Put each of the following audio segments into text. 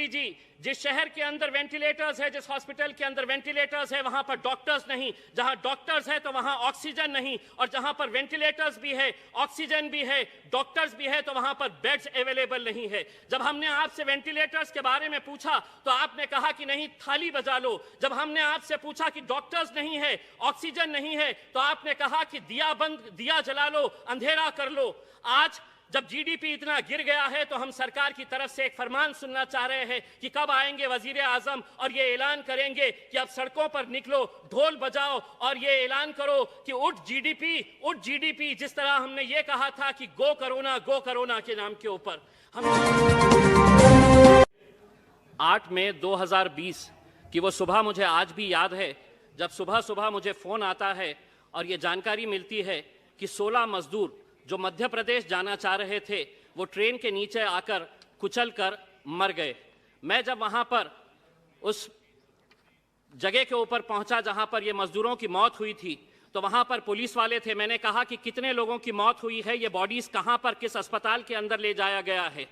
मंत्री जी, जिस शहर के अंदर वेंटिलेटर्स है, जिस हॉस्पिटल के अंदर वेंटिलेटर्स है, वहां पर डॉक्टर्स नहीं, जहां डॉक्टर्स है तो वहां ऑक्सीजन नहीं, और जहां पर वेंटिलेटर्स भी है, ऑक्सीजन भी है, डॉक्टर्स भी है, तो वहां पर बेड्स अवेलेबल नहीं है। जब हमने आपसे वेंटिलेटर्स के बारे में पूछा तो आपने कहा कि नहीं, थाली बजा लो। जब हमने आपसे पूछा कि डॉक्टर्स नहीं है, ऑक्सीजन नहीं है, तो आपने कहा कि दिया जला लो, अंधेरा कर लो। आज जब जीडीपी इतना गिर गया है तो हम सरकार की तरफ से एक फरमान सुनना चाह रहे हैं कि कब आएंगे वजीर आजम और ये ऐलान करेंगे कि अब सड़कों पर निकलो, ढोल बजाओ और ये ऐलान करो कि उठ जीडीपी, जिस तरह हमने ये कहा था कि गो कोरोना के नाम के ऊपर। हम 8 मई 2020 की वो सुबह मुझे आज भी याद है, जब सुबह सुबह मुझे फोन आता है और ये जानकारी मिलती है कि 16 मजदूर जो मध्य प्रदेश जाना चाह रहे थे वो ट्रेन के नीचे आकर कुचल कर मर गए। मैं जब वहां पर उस जगह के ऊपर पहुंचा जहां पर ये मजदूरों की मौत हुई थी, तो वहां पर पुलिस वाले थे। मैंने कहा कि कितने लोगों की मौत हुई है, ये बॉडीज कहां पर, किस अस्पताल के अंदर ले जाया गया है।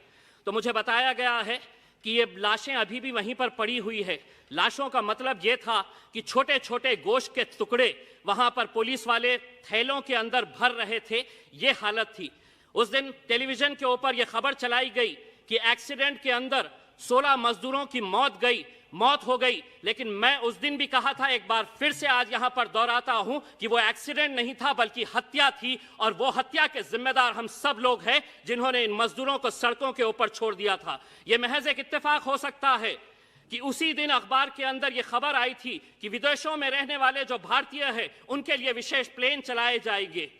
तो मुझे बताया गया है कि ये लाशें अभी भी वहीं पर पड़ी हुई है। लाशों का मतलब ये था कि छोटे छोटे गोश्त के टुकड़े वहां पर पुलिस वाले थैलों के अंदर भर रहे थे, ये हालत थी। उस दिन टेलीविजन के ऊपर ये खबर चलाई गई कि एक्सीडेंट के अंदर 16 मजदूरों की मौत हो गई, लेकिन मैं उस दिन भी कहा था, एक बार फिर से आज यहां पर दोहराता हूं कि वो एक्सीडेंट नहीं था बल्कि हत्या थी, और वो हत्या के जिम्मेदार हम सब लोग हैं जिन्होंने इन मजदूरों को सड़कों के ऊपर छोड़ दिया था। ये महज एक इत्तेफाक हो सकता है कि उसी दिन अखबार के अंदर ये खबर आई थी कि विदेशों में रहने वाले जो भारतीय हैं उनके लिए विशेष प्लेन चलाए जाएंगे।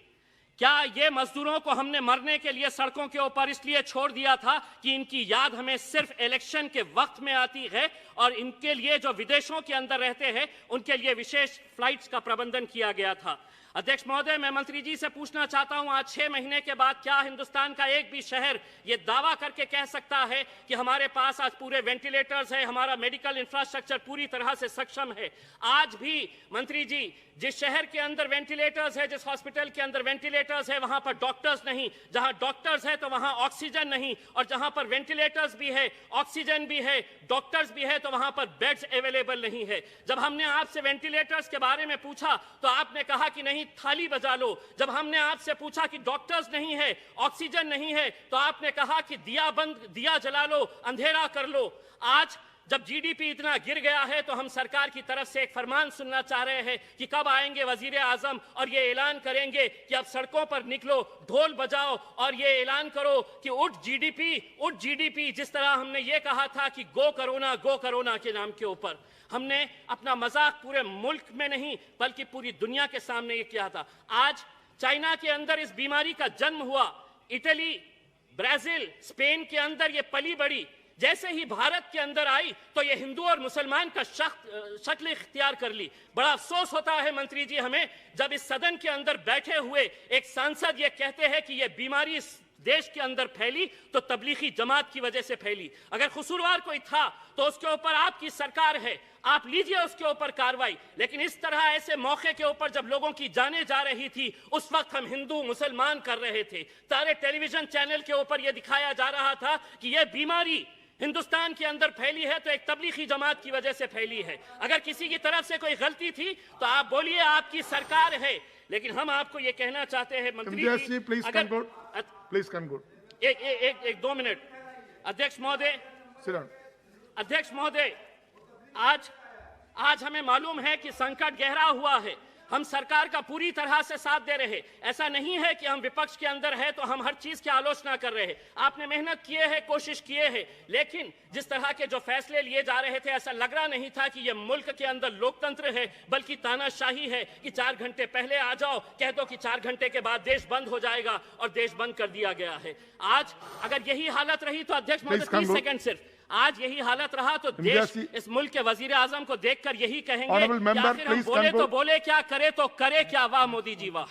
क्या ये मजदूरों को हमने मरने के लिए सड़कों के ऊपर इसलिए छोड़ दिया था कि इनकी याद हमें सिर्फ इलेक्शन के वक्त में आती है, और इनके लिए जो विदेशों के अंदर रहते हैं उनके लिए विशेष फ्लाइट्स का प्रबंधन किया गया था? अध्यक्ष महोदय, मैं मंत्री जी से पूछना चाहता हूं, आज 6 महीने के बाद क्या हिंदुस्तान का एक भी शहर ये दावा करके कह सकता है कि हमारे पास आज पूरे वेंटिलेटर्स है, हमारा मेडिकल इंफ्रास्ट्रक्चर पूरी तरह से सक्षम है? आज भी मंत्री जी, जिस शहर के अंदर वेंटिलेटर्स है, जिस हॉस्पिटल के अंदर वेंटिलेटर्स है, वहां पर डॉक्टर्स नहीं, जहां डॉक्टर्स है तो वहां ऑक्सीजन नहीं, और जहां पर वेंटिलेटर्स भी है, ऑक्सीजन भी है, डॉक्टर्स भी है, तो वहां पर बेड्स अवेलेबल नहीं है। जब हमने आपसे वेंटिलेटर्स के बारे में पूछा तो आपने कहा कि नहीं, थाली बजा लो। जब हमने आपसे पूछा कि डॉक्टर्स नहीं है, ऑक्सीजन नहीं है, तो आपने कहा कि दिया जला लो, अंधेरा कर लो। आज जब जीडीपी इतना गिर गया है तो हम सरकार की तरफ से एक फरमान सुनना चाह रहे हैं कि कब आएंगे वजीर आजम और ये ऐलान करेंगे कि अब सड़कों पर निकलो, ढोल बजाओ और ये ऐलान करो कि उठ जीडीपी, जिस तरह हमने ये कहा था कि गो कोरोना के नाम के ऊपर। हमने अपना मजाक पूरे मुल्क में नहीं बल्कि पूरी दुनिया के सामने ये किया था। आज चाइना के अंदर इस बीमारी का जन्म हुआ, इटली, ब्राजील, स्पेन के अंदर ये पली बड़ी, जैसे ही भारत के अंदर आई तो ये हिंदू और मुसलमान का शक्ल इख्तियार कर ली। बड़ा अफसोस होता है मंत्री जी हमें, जब इस सदन के अंदर बैठे हुए एक सांसद ये कहते हैं कि ये बीमारी देश के अंदर फैली तो तबलीगी जमात की वजह से फैली। अगर कसूरवार कोई था तो उसके ऊपर आपकी सरकार है, आप लीजिए उसके ऊपर कार्रवाई। लेकिन इस तरह ऐसे मौके के ऊपर जब लोगों की जाने जा रही थी, उस वक्त हम हिंदू मुसलमान कर रहे थे। सारे टेलीविजन चैनल के ऊपर यह दिखाया जा रहा था कि यह बीमारी हिंदुस्तान के अंदर फैली है तो एक तबलीगी जमात की वजह से फैली है। अगर किसी की तरफ से कोई गलती थी तो आप बोलिए, आपकी सरकार है। लेकिन हम आपको ये कहना चाहते हैं मंत्री जी, प्लीज कंक्लूड। एक 2 मिनट। अध्यक्ष महोदय, आज हमें मालूम है कि संकट गहरा हुआ है। हम सरकार का पूरी तरह से साथ दे रहे हैं। ऐसा नहीं है कि हम विपक्ष के अंदर है तो हम हर चीज की आलोचना कर रहे हैं। आपने मेहनत किए है, कोशिश किए है, लेकिन जिस तरह के जो फैसले लिए जा रहे थे ऐसा लग रहा नहीं था कि ये मुल्क के अंदर लोकतंत्र है बल्कि तानाशाही है कि 4 घंटे पहले आ जाओ, कह दो कि 4 घंटे के बाद देश बंद हो जाएगा, और देश बंद कर दिया गया है। आज अगर यही हालत रही तो अध्यक्ष महोदय 30 सेकंड सिर्फ, आज यही हालत रहा तो देश इस मुल्क के वजीर आजम को देखकर यही कहेंगे कि आखिर हम बोले तो बोले क्या, करे तो करे क्या। वाह मोदी जी वाह।